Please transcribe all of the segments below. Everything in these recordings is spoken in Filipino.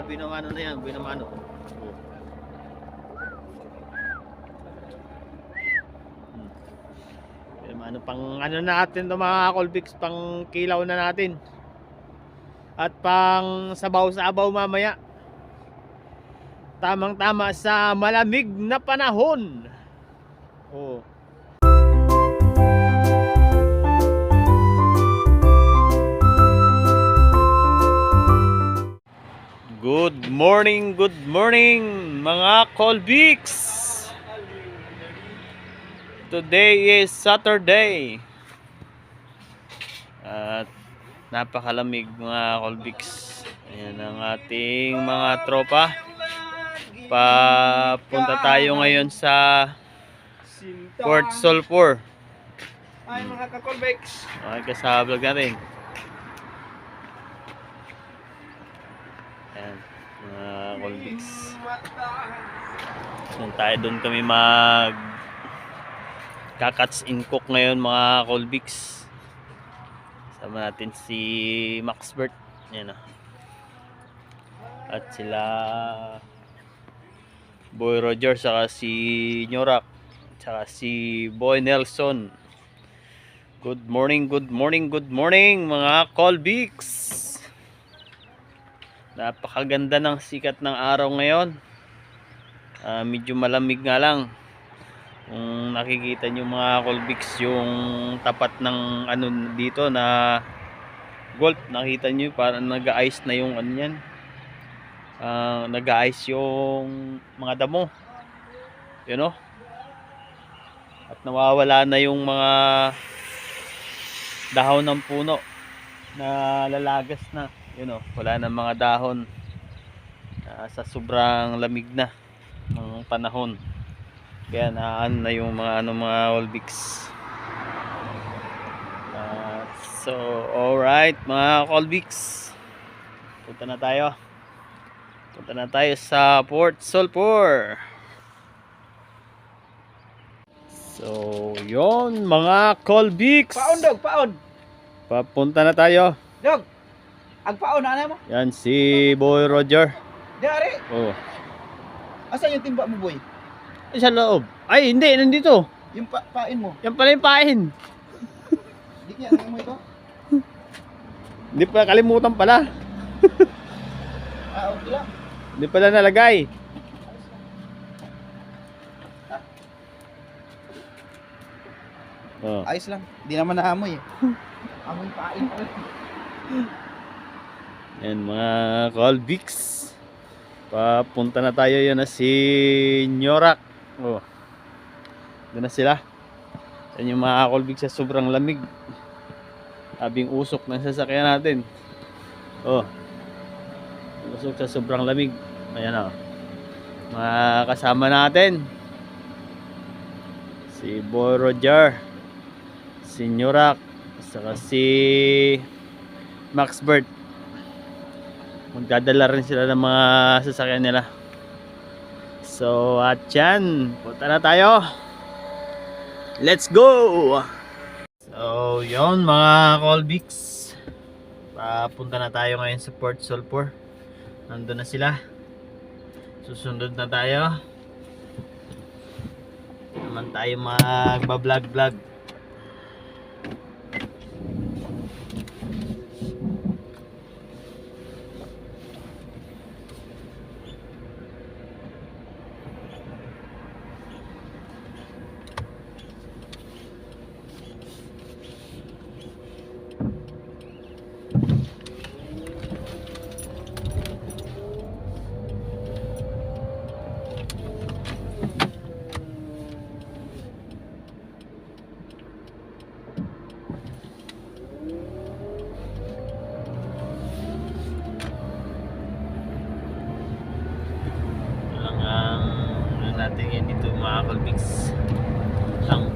binamano na yan, binamano. Ano pang ano natin to mga Colbix, pang kilaw na natin at pang sabaw-sabaw mamaya, tamang tama sa malamig na panahon. Oh. Good morning mga Colbix. Today is Saturday at napakalamig mga Colbix. Ayan ang ating mga tropa. Papunta tayo ngayon sa Port Sulphur. Ay mga ka-Colbix. Okay, kasablog natin. Ayan mga Colbix. Doon kami mag kakats in cook ngayon mga Colbix. Sama natin si Maxbert. Yan na. At sila Boy Roger, saka si Nyorak, saka si Boy Nelson. Good morning mga Colbix. Napakaganda ng sikat ng araw ngayon. Medyo malamig nga lang. Kung nakikita nyo mga Colbix, yung tapat ng ano dito na gold, nakita nyo parang nag-ice na yung ano yan, nag-ice yung mga damo, you know, at nawawala na yung mga dahon ng puno na lalagas na, you know, wala na mga dahon sa sobrang lamig na ng panahon. Kaya naan na yung mga mga Colbix. So alright mga Colbix, punta na tayo sa Port Sulphur. So yon mga Colbix, Paon dog, paon. papunta na tayo. Dog. Ang paon ana mo? Yan si Boy Roger. Dari. Oh. Asa yung timba mo, boy? Sa loob. Ay, hindi, nandito. Yung pain mo. Yan pala yung pain. Di niya nang mo ito. Hindi pa, kalimutan pala. Okay lang. Hindi pala nalagay. Oh. Ayos lang. Di naman naamoy eh. Amoy pain pa rin. Yan mga Colbix. Papunta na tayo, yun na si Nyorak. Oh. Doon na sila. Yan yung mga Colbix sa sobrang lamig. Abing usok ng sasakyan natin. Oh. Usok sa sobrang lamig. Ayan o. Mga kasama natin. Si Boy Roger, si Nyorak, saka si Maxbert. Magdadala rin sila ng mga sasakyan nila. So at yan, punta na tayo. Let's go! So yon mga Colbix, papunta na tayo ngayon sa Port Sulphur. Nandun na sila. Susunod na tayo. Naman tayo magbablog-vlog. Natin yan dito mga Colbix, ang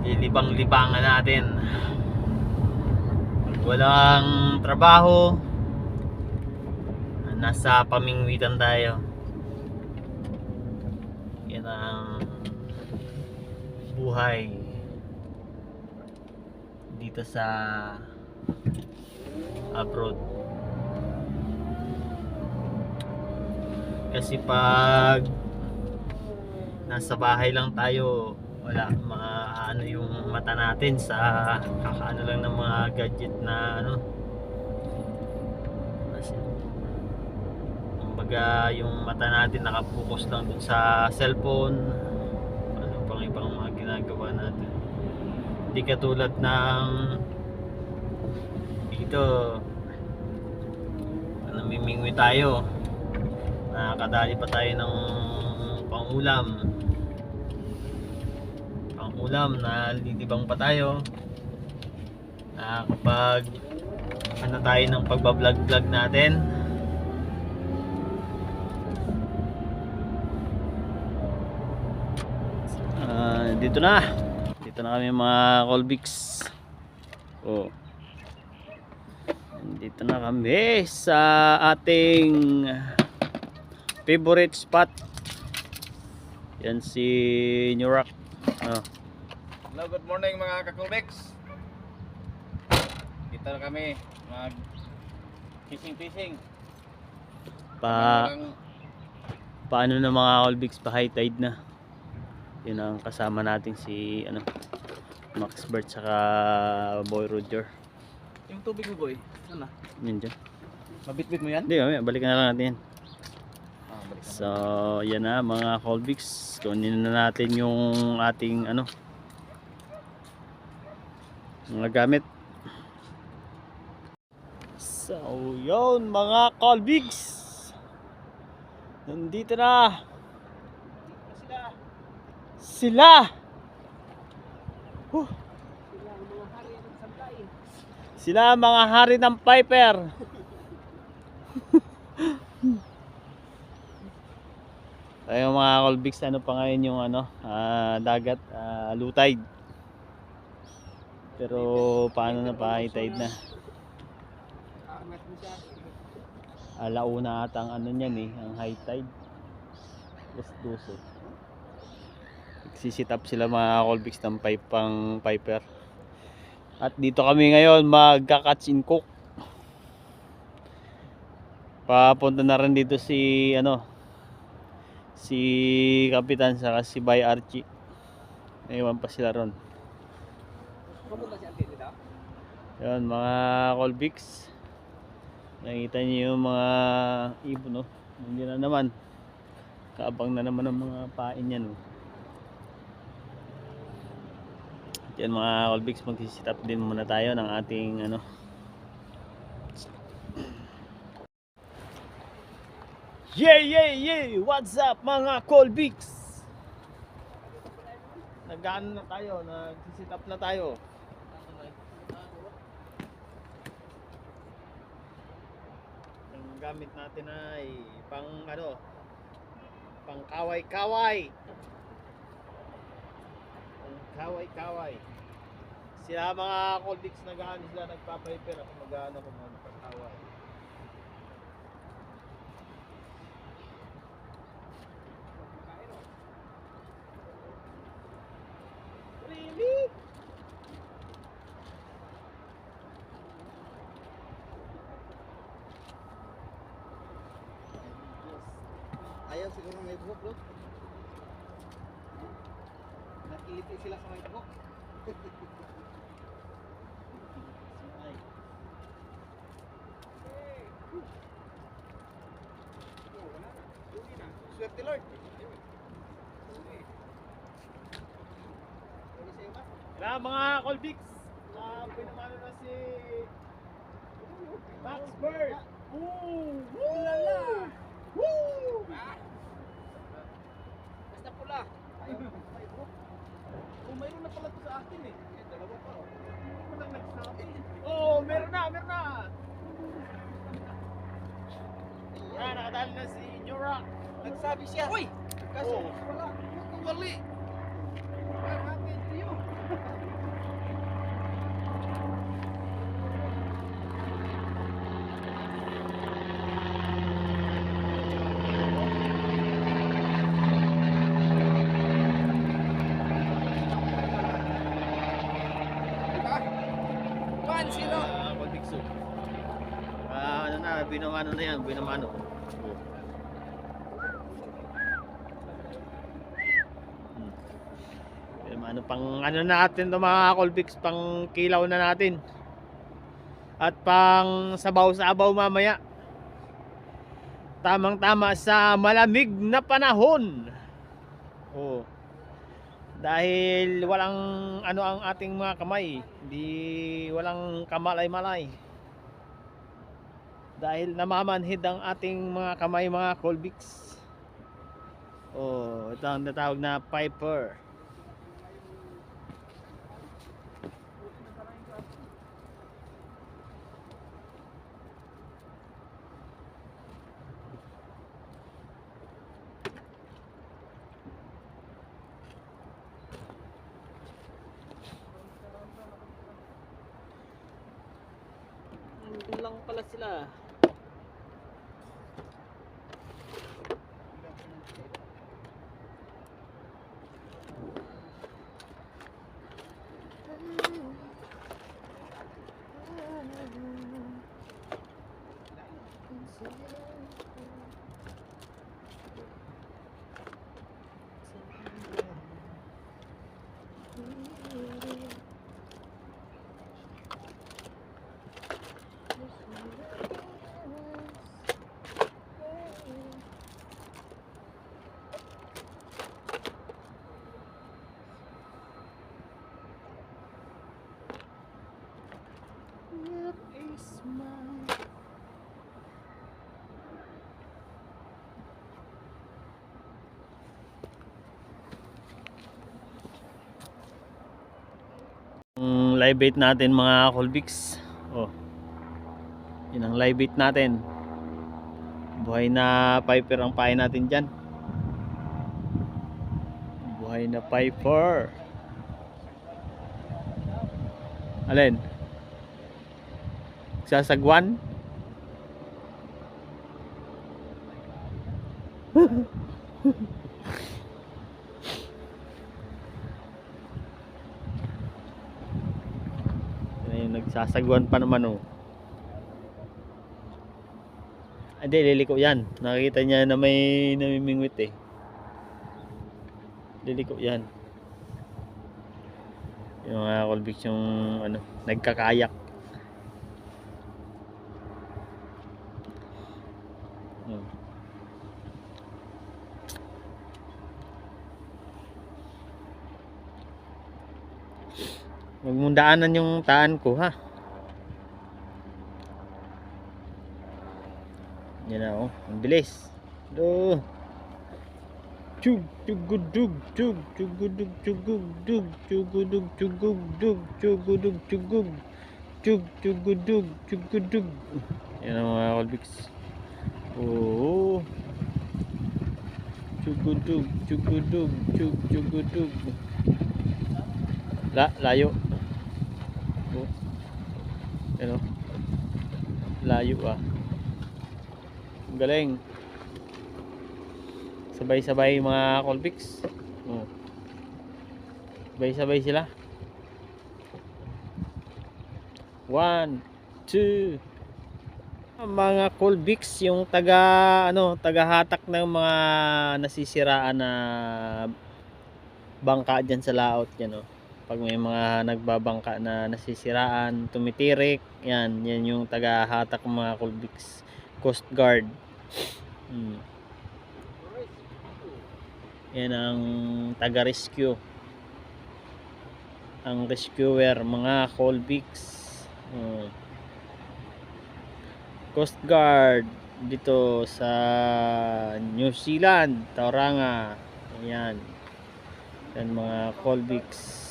lilibang-libangan natin. Walang trabaho, nasa pamingwitan tayo. Yan ang buhay dito sa abroad. Kasi pag nasa bahay lang tayo, wala mga ano yung mata natin sa kakaano lang ng mga gadget na ano. Kasi kumbaga yung mata natin nakapokus lang dun sa cellphone, ano pang ibang mga ginagawa natin. Hindi katulad ng dito, namimingwi tayo, nakakadali pa tayo ng pangulam, na lilibang pa tayo, nakakapag ano tayo ng pagbablog natin. Dito na kami mga Colbix. Oh, dito na kami sa ating favorite spot. Yan si Newrock. Hello, good morning mga kakulbex. Dito na kami mag fishing. Paano na mga Colbix, pa high tide na. Yun ang kasama natin si Max Bert saka Boy Roger. Yung tubig mo boy, saan na? Yun dyan. Mabitbit mo yan? Hindi, balikan na lang natin yan. Balik So yan na mga Colbix, kunin na natin yung ating mga gamit. So yun mga Colbix, nandito na sila. Sila mga hari ng Piper. Tayo mga Colbix, ano pa ngayon yung dagat, low tide. Pero paano na pa high tide na? Alauna ata ang niyan ang high tide. Plus 12. Nagsisit up sila mga Colbix ng pang Piper. At dito kami ngayon magka-catch and cook. Papunta na rin dito si si Kapitan saka si Bay Archie. Ewan pa sila ron. Yan mga Colbix, nakikita niyo yung mga ibon, hindi na naman, kaabang na naman ang mga pain yan. Yan mga Colbix, mag-sit up din muna tayo ng ating Yeah! What's up mga Colbix? Nag-ano na tayo, nag-sit up na tayo. Ang gamit natin ay pang kaway-kaway. Kaway. Sila mga Colbix nag-ano sila, nagpa-prepare ako mag-ano ko magpakaway. Really? Ayaw siguro may buhok, bro. Nakiliti sila sa may buhok. Swerte Lord. Kaya mga Colbix, pinamano na si Max Bird. Lala! Woo! Basta pula. Oh, mayroon na pala ito sa akin eh. Dalawa pa oh. Hindi mo lang nagsabi. Oh, meron na! Yan, nakadali na si Newrock. Nagsabi siya. Uy! Kaso wala. Wali. What happened to you? Diba? 1-0. Colbix. binamano na yan, binamano. Binamano pang ano natin to mga Colbix, pang kilaw na natin. At pang sabaw-sabaw mamaya. Tamang-tama sa malamig na panahon. Oh. Dahil walang ano ang ating mga kamay, hindi walang kamalay-malay. Dahil namamanhid ang ating mga kamay mga Colbix. Oh, ito ang natawag na Piper. Nandun lang pala sila. Live bait natin mga Colbix. Oh. Yun ang live bait natin. Buhay na Piper ang pain natin diyan. Buhay na Piper. Alin? Sasagwan? Nagsasagwan pa naman oh. Hindi, liliko yan. Nakikita niya na may namimingwit eh. Liliko yan. Yung mga Colbix yung ano, nagkakayak. Huwag mong daanan yung taan ko ha. Yan na oh, ang bilis. Do. Chug chugudug chug chugudug chugug dug chugudug chugug dug chugudug chugug chug chugudug chugudug. Yan ang mga Colbix. Oh. Chugudug chugudug chug chugudug. Layo. Oh. Ano? Layo ah. Galing. Sabay-sabay mga Colbix. Oh. Sabay-sabay sila. 1, 2. Mga Colbix yung taga-hatak ng mga nasisiraan na bangka diyan sa laot yan oh. Pag may mga nagbabangka na nasisiraan, tumitirik, yan yung taga-hatak ng mga Colbix. Coast Guard. Yan ang taga-rescue. Ang rescuer, mga Colbix. Coast Guard dito sa New Zealand, Tauranga. Ayan. Yan mga Colbix.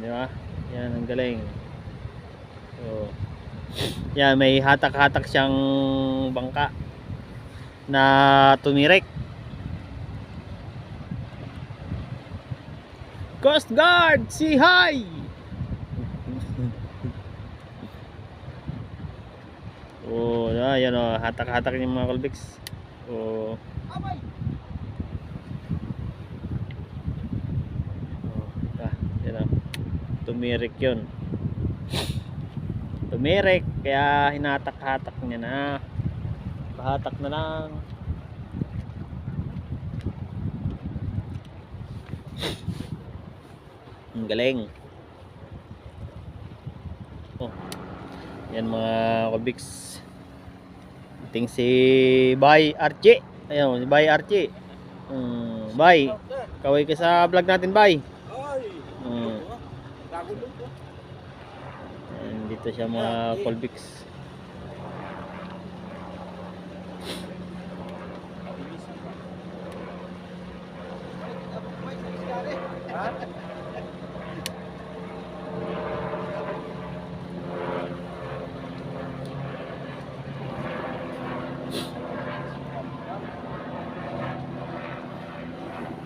Di ba? Yan ang galing. So, yan, may hatak-hatak siyang bangka na tumirek. Coast Guard, say hi! Oh, yan oh, hatak-hatak yung mga Colbix. Oh. Yan oh. Tumirik yun. tumirik, kaya hinatak-hatak niya na. Pahatak na lang. Ang galing. Oh, yan mga Colbix. Ting si Bay Archie. Ayun, si Bay Archie. Bay, kaway ka sa vlog natin, Bay. Ay! Mm. Gago doon po. Ayan, dito siya mga Colbix. Ha?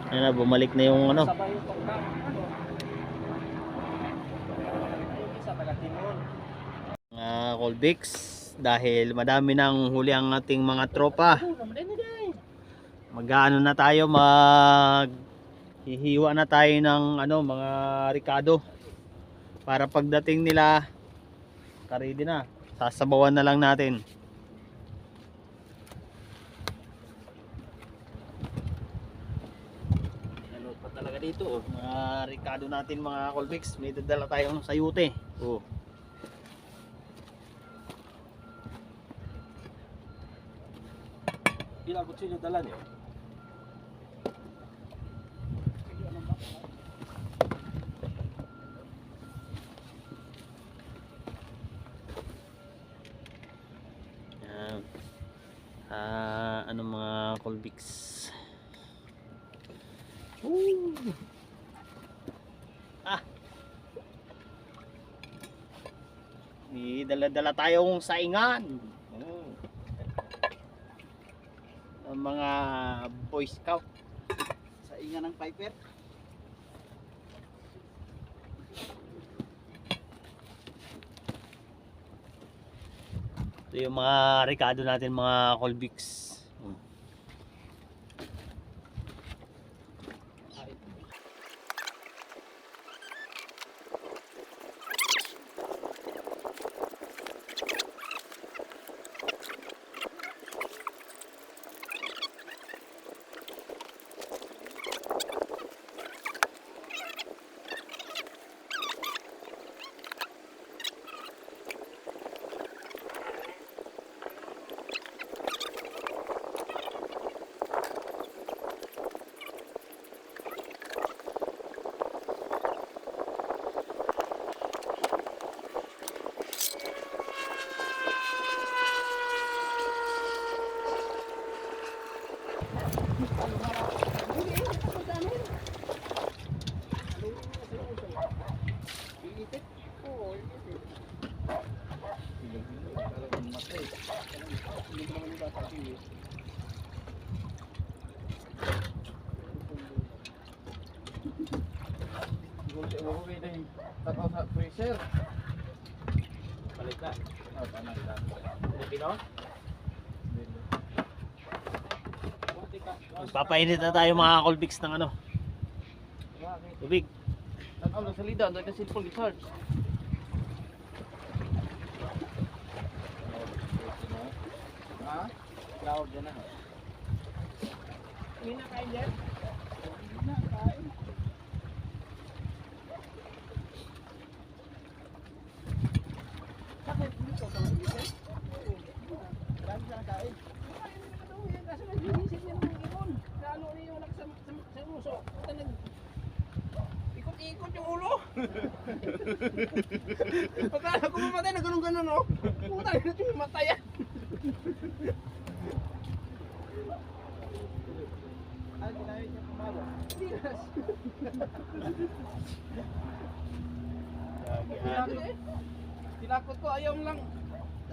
Ayan na, bumalik na yung ano. Sabay yung pagka. Ano? Ayun isa, taga-timon. Mga Colbix, dahil madami nang huli ang ating mga tropa. Mag-ano na tayo, hihiwa na tayo ng ano, mga ricado. Para pagdating nila, karedy na. Sasabawan na lang natin. Ano pa talaga dito, oh. Mga ricado natin mga Colbix, may dadala tayong sayute. Oh. Ilang kutsilyo dala niyo? Yan. Ano mga Colbix. Ah. Dala-dala tayong saingan. Ang mga Boy Scout. Saingan ng Piper. Ito yung mga ricado natin mga Colbix. Balik na. Pilipino? Magpapainit na tayo mga Colbix ng ano, tubig. Nag-aula sa lida, ang cellphone i-charge. Ha? Cloud yan na. Hindi na kain dyan? Hindi na kain. Bakit dito ka mag-isip? Marami siyang kain. Kasi nag-iisip niya ng ibon. Lalo niyo sa uso. Ikot-ikot yung ulo. Pagkala ko mamatay na ganun-ganun, oh. Puta, yun natin yung matay yan. Ay, ginawin niya pumalo. Tigas. Tinakot ko, ayaw mo lang.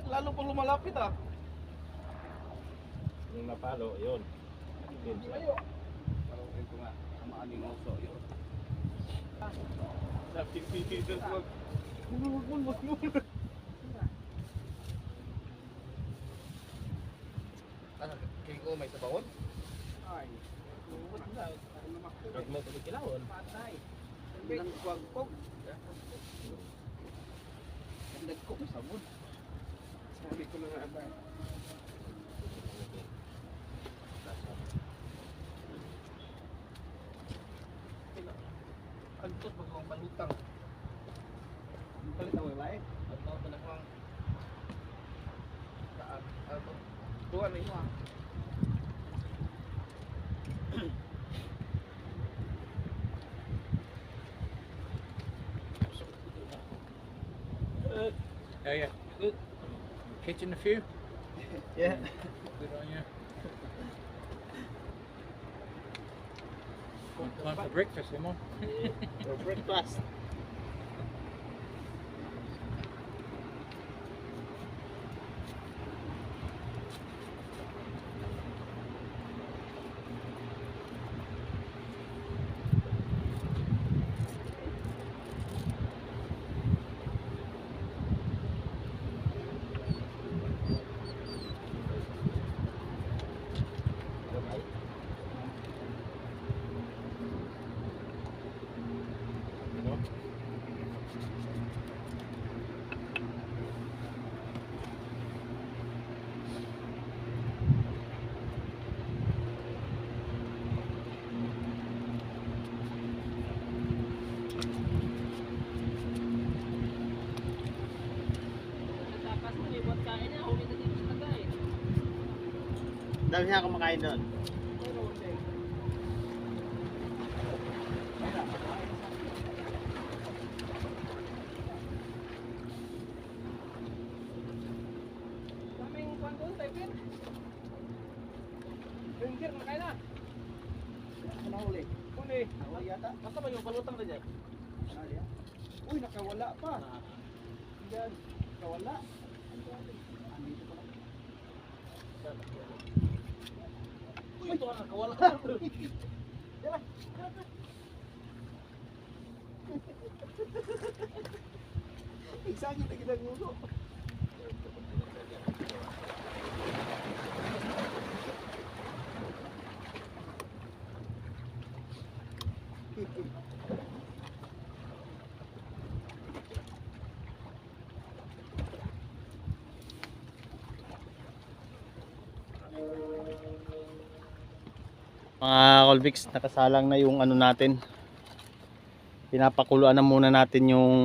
Lalo pang lumalapit, ah. Yung napalo, yun. Ayaw. Parang ito nga, samaan yung uso, yun. Sabi pipigil wag. Wag. Ano, kay ko may sabawon? Ay. Wag na. Wag mo pag kilawon. Patay. Bilang wag pog. Nagko ko sabon. Sabi ko na nga ba. Antos pag akong palutang. Palit na may bae. At ako talagang tuwa na imo. Oh yeah, good. Catching a few. Yeah. Good on you. Time for breakfast, come on. For breakfast. Dami siya kumakain doon. Kaming kwan doon, Tepin. Ringkir, makain na. Nahuli. Huli. Nahuli yata. Basta ba yung palutang na dyan? Uy, nakawala pa. Diyan. Nakawala. Andito pa lang. Uy, ito ka nakawala. Tira. Isang kita kita ngulo. Mga Colvix, nakasalang na yung ano natin. Pinapakuluan na muna natin yung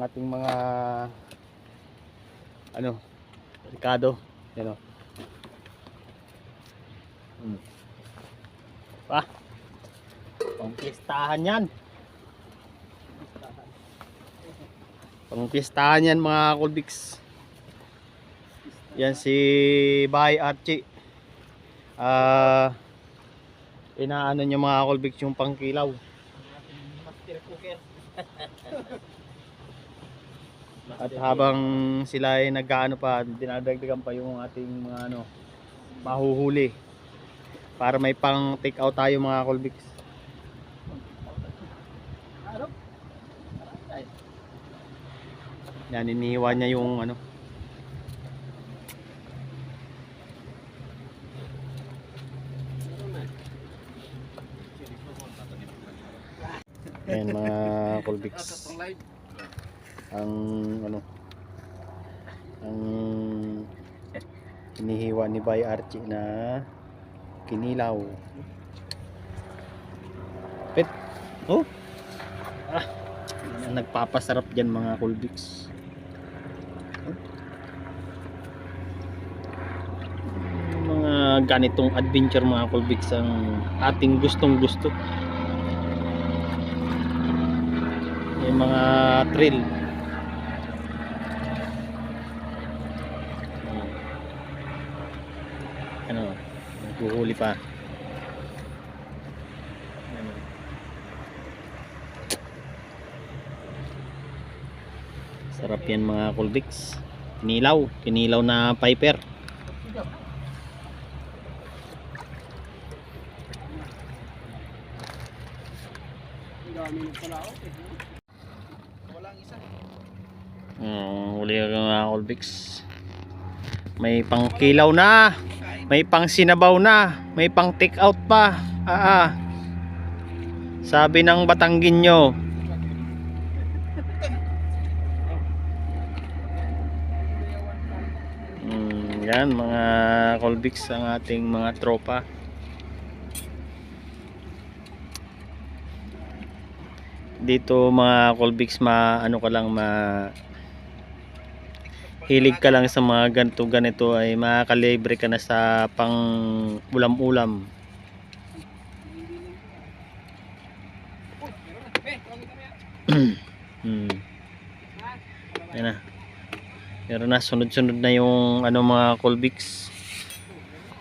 ating mga ano, Ricardo. Yan o. Pa. Pangpistahan yan. Pangpistahan yan mga Colvix. Yan si Bay Archie. Inaano niya mga Colvix yung pangkilaw. Master cooker. At habang sila ay nag-ano pa, dinadagdagan pa yung ating mga ano, mahuhuli. Para may pang take out tayo mga Colvix. Ano? Yan, inihiwa niya yung ano. Ayan mga Colvix. Ang ano, ang inihiwa ni Bay Archie na kinilaw. Pet. Oh. Yan, nagpapasarap diyan mga Colvix. Mga ganitong adventure mga Colvix ang ating gustong gusto. Yung mga trail. Ano, naghuhuli pa. Ano. Sarap yan mga Colvix. Kinilaw na piper. Walang isa. Huli ka mga Colvix. May pangkilaw na, may pang sinabaw na, may pang take out pa. Sabi ng Batangginyo. Yan mga Colbix ang ating mga tropa. Dito mga Colbix ano ka lang hilig ka lang sa mga ganito ay makakalibre ka na sa pang ulam-ulam. Yan na. Meron na sunod-sunod na yung ano mga Colbix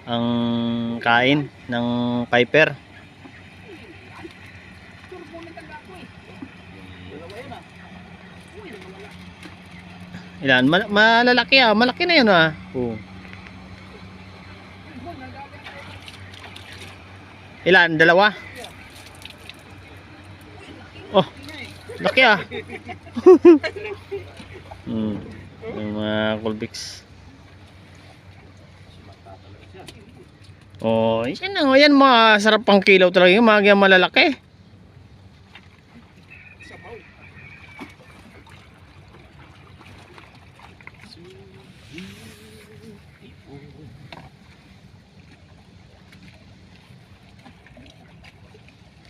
ang kain ng Piper. Ilan? Malalaki ah. Malaki na yun ah. Oh. Ilan? Dalawa? Oh. Laki ah. Yung mga Colbix. Oh, yan na. Yan masarap pang kilaw talaga. Yung mga malalaki.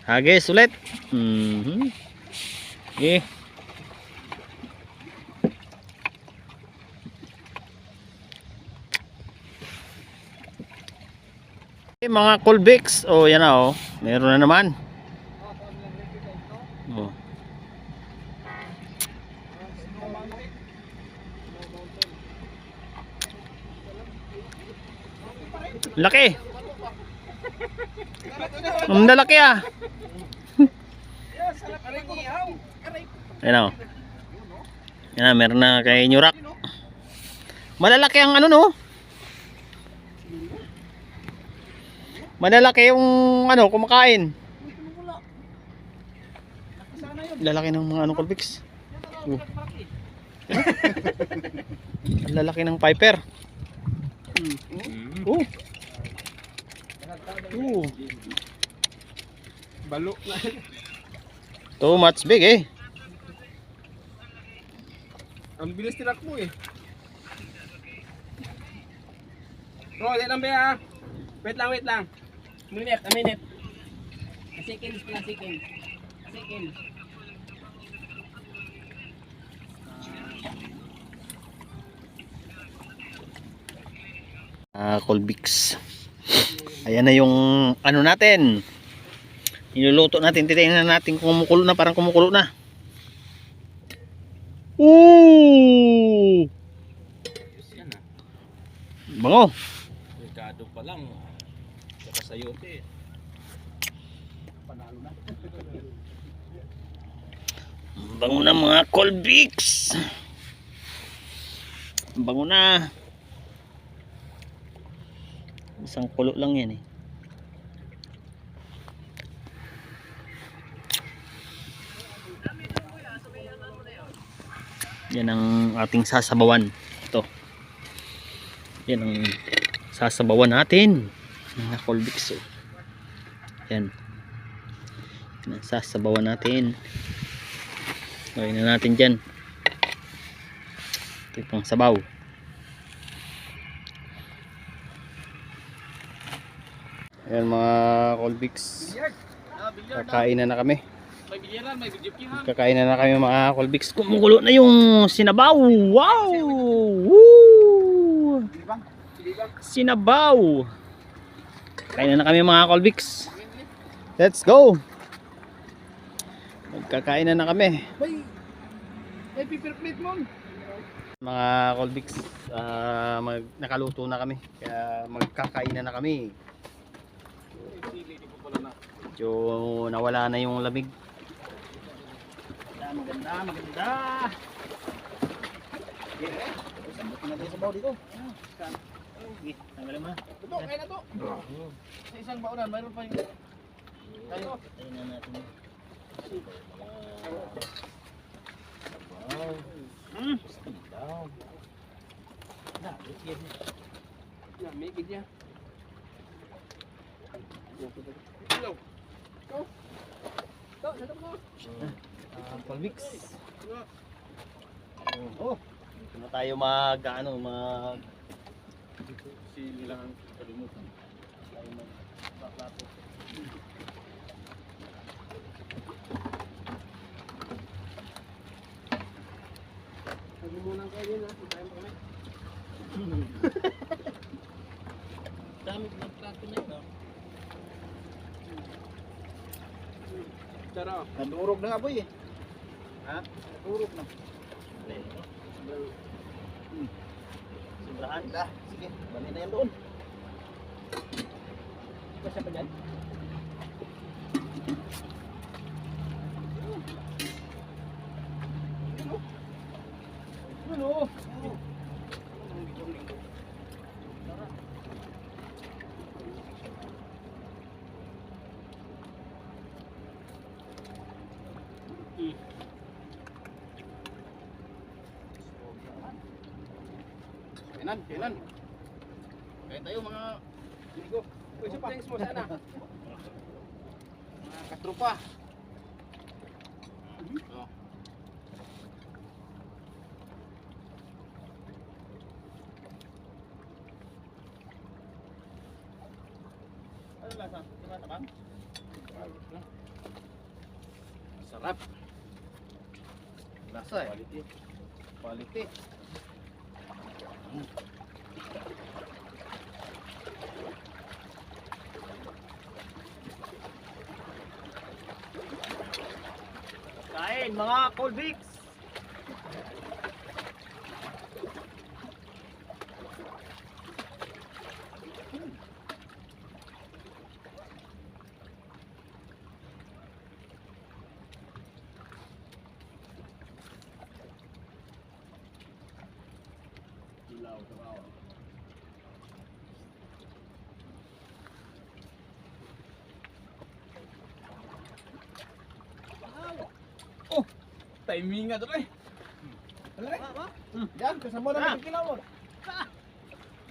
Hagis ulit. Okay. Mga Colbix, oh yan na oh. Meron na naman. Oh. Laki. Ang lalaki ah. Ayan o. Yan, meron na kay Nyorak. Malalaki ang ano no. Malalaki yung ano kumakain. Lalaki ng mga ano Colbix. Ang lalaki ng Piper. Balo na. Too much big eh. Ang bilis tilak mo eh. Wait lang ba? Wait lang. A minute. A seconds. Colbix. Ayan na yung ano natin. Niluluto natin. Titingnan natin kung kumukulo na. Parang kumukulo na. Ooh! Bango. Delikado pa lang. Saka sayote. Panalo na. Bango na mga Colbix. Bango na. Isang kulo lang yan eh. Yan ang ating sasabawan. Ito. Yan ang sasabawan natin. Mga Colbix. Oh. Yan. Yan ang sasabawan natin. Lagyan na natin dyan. Ito pang sabaw. Ayan mga Colbix. Kakain na kami. May bilyaran, may videokihan. Kakain na kami mga Colbix. Kumukulo na yung sinabaw. Wow! Woo! Sinabaw. Kain na kami mga Colbix. Let's go. Magkakain na kami. May paper plate mo. Mga Colbix, nakaluto na kami. Kaya magkakain na kami. Medyo nawala na yung lamig. Maganda. Sambot na natin sa baw dito. Tanggalin mo na. Ito, kaya na to. Sa isang baunan, mayroon pa yung... Tayo. Tayo na natin. Yan, may gidya. Hello. Go. Go, sa mo. Colbix. Oh, dito na tayo mag Si nilang kalimutan. Tayo magpaplato. Sabi mo nang kayo na, tayo kami. Dami ko ng plato na ito. Tara. Nadurog na nga boy eh. Ha? Nadurog na. Sobrahan. Dah, sige, balik na yan doon. Kasi pa dyan? Ano? Kainan, kainan. Kaya tayo mga amigo, Uy, sa thanks mo sana. mga katropa. Oh. Ano lasa? Tumatabang? Sarap. Lasa eh. Quality. Quality. Kain, mga Colbix! Ilaw, kabawa. Timing nga to eh. Yan, kasama na ng kilawon.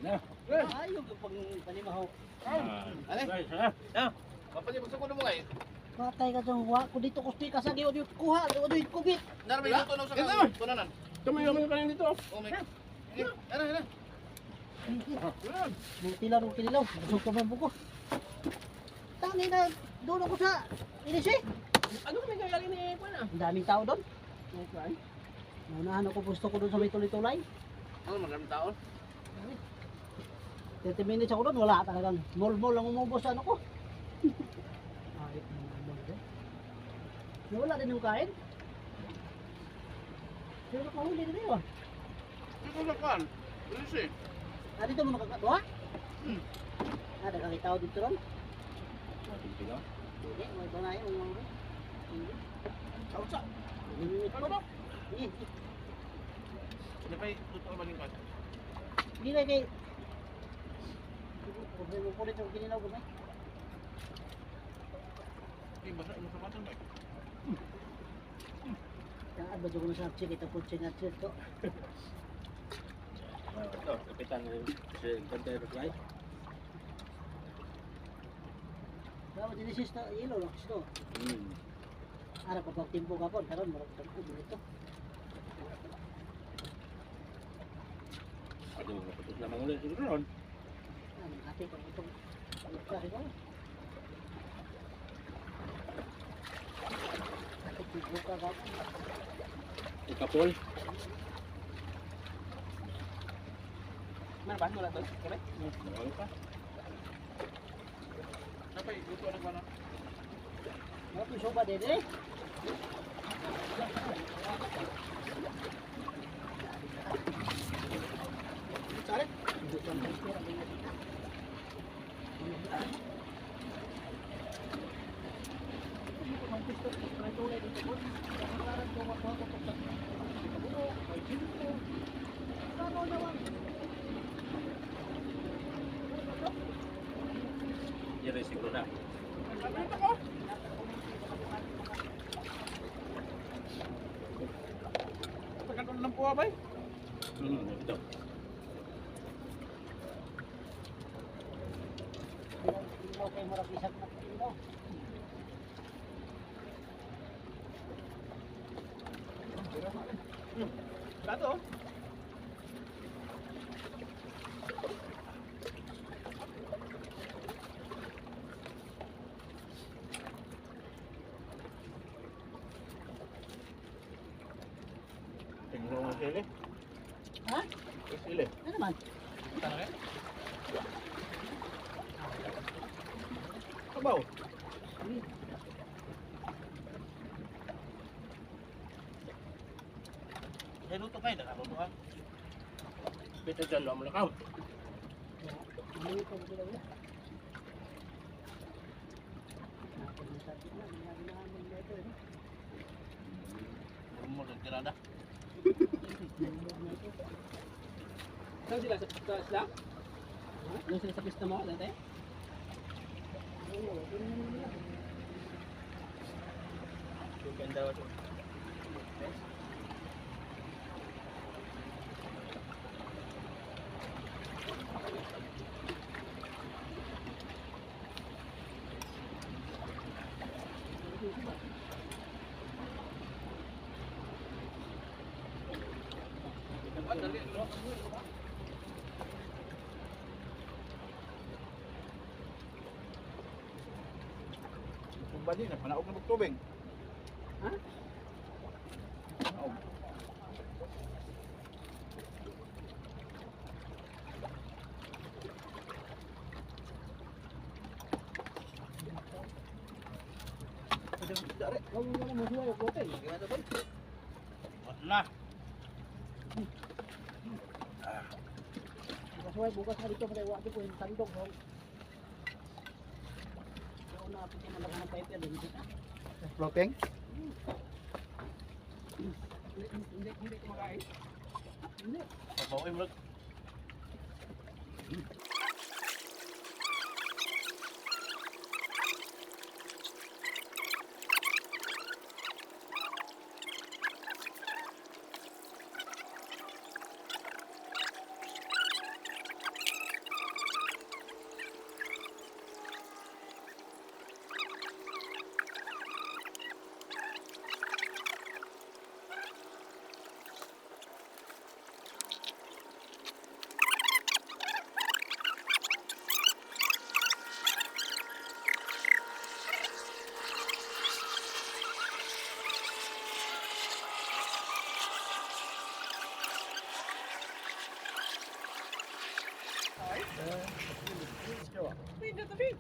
Na. Ayaw ko pang panimaho. Ale? Ah. Papanya magsuko mo ngayon. Patay ka dyan, wa ko dito kusti ka sa giyo dito kuha, dito kubit. Naramay dito na sa kunanan. Kami kanin dito. Oh my God. Ano. Buti lang ng kinilaw, busog ka man buko. Tangi na, doon ako sa inisi. Ano kami kagaling ni Juan ah? Ang daming tao doon. Naunahan ako, gusto ko doon sa may tuloy-tulay. Ano maraming tao? 30 minutes ako doon, wala talagang. Mall-mall ang umubos sa ano ko. Ayot na naman doon. Wala din yung kain. Pero nakahuli din yun. Ito na kan. Bilis eh. Ah, dito mo nakakatuwa? Ah, nakakitaw dito ron? Hindi, may tunay, may mga hindi. Kausa. Hindi ko na. Hindi, Hindi pa ito malingkot. hindi na kay... Problema ko ulit yung kinilaw ko, may. Basa mo sa batang ba? Saan ba ko na sa check ito po check at check ko. Ito, kapitan na yung si Gantero Fly. Dapat dinisis na ilaw lang gusto. Ara pa pag timpo ka po, karon marag ko dito. Aduh, napatid naman ulit siguro ron. Ah, ate ko itong kari ko. Ate timpo ka ka. Ikapol. Mana ba mo lang to? Kami? Ano pa? Napay, luto na ba na? Ano po soba dede? Sari? Hindi ko na pera din. Yan ay siguro na. Pagkatulong ng puwa ba eh? Ito. Ilaw kay marag isang na ilaw. Plato oh. Sili. Ha? Sili. Ano naman? Kabaw. Kaya luto kayo, nakaluto ka. Bita dyan, lo, malakaw. Maliit ang bilang niya. Mo lang tirada. Saan sila? Sa isla? Doon sila sa pista mo, dati? Oo, doon naman nila. Ganda ito. Kung ba din, panaog na magtubig. Ha? Panaog. Huwag mo naman masuwa yung hotel. Wala. Masuwa bukas na dito, patay wakil ko yung tandok. Kung napit yung malaking ng pipe yan, dito ka. Floating? Hindi kumakain. Hindi. Pabawi mo.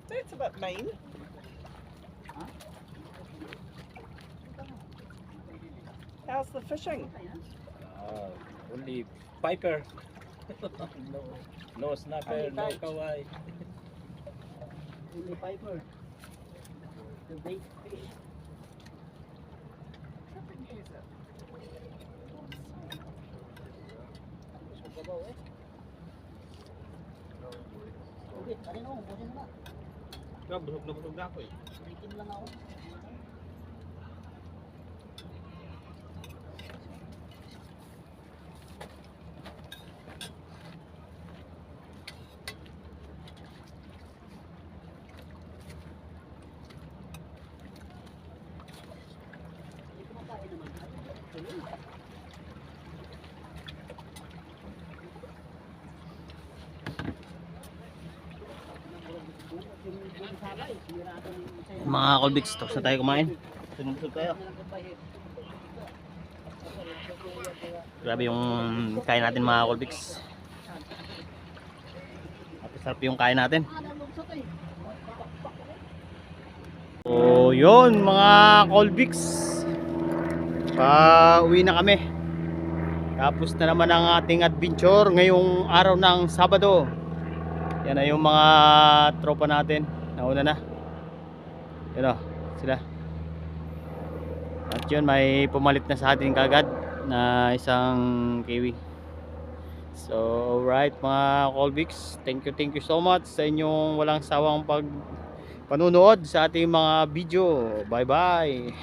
That's about Maine. How's the fishing? Only piper. No snapper, no Bites. kawai. Only piper. The bait fish. Sa babaw eh. Ulit, kanino, busin mo na. Busog na ako eh. Ulitin lang ako. Hindi kumakain naman. Ayun. Mga Colbix, tapos na tayo kumain. Sinubusog tayo. Grabe yung kain natin mga Colbix. Sarap yung kain natin. So yun mga Colbix, pauwi na kami. Tapos na naman ang ating adventure ngayong araw ng Sabado. Yan na yung mga tropa natin. Nauna na. Yan o, sila. At yun, may pumalit na sa atin kagad na isang kiwi. So alright mga Colbix, thank you so much sa inyong walang sawang panunood sa ating mga video. Bye bye.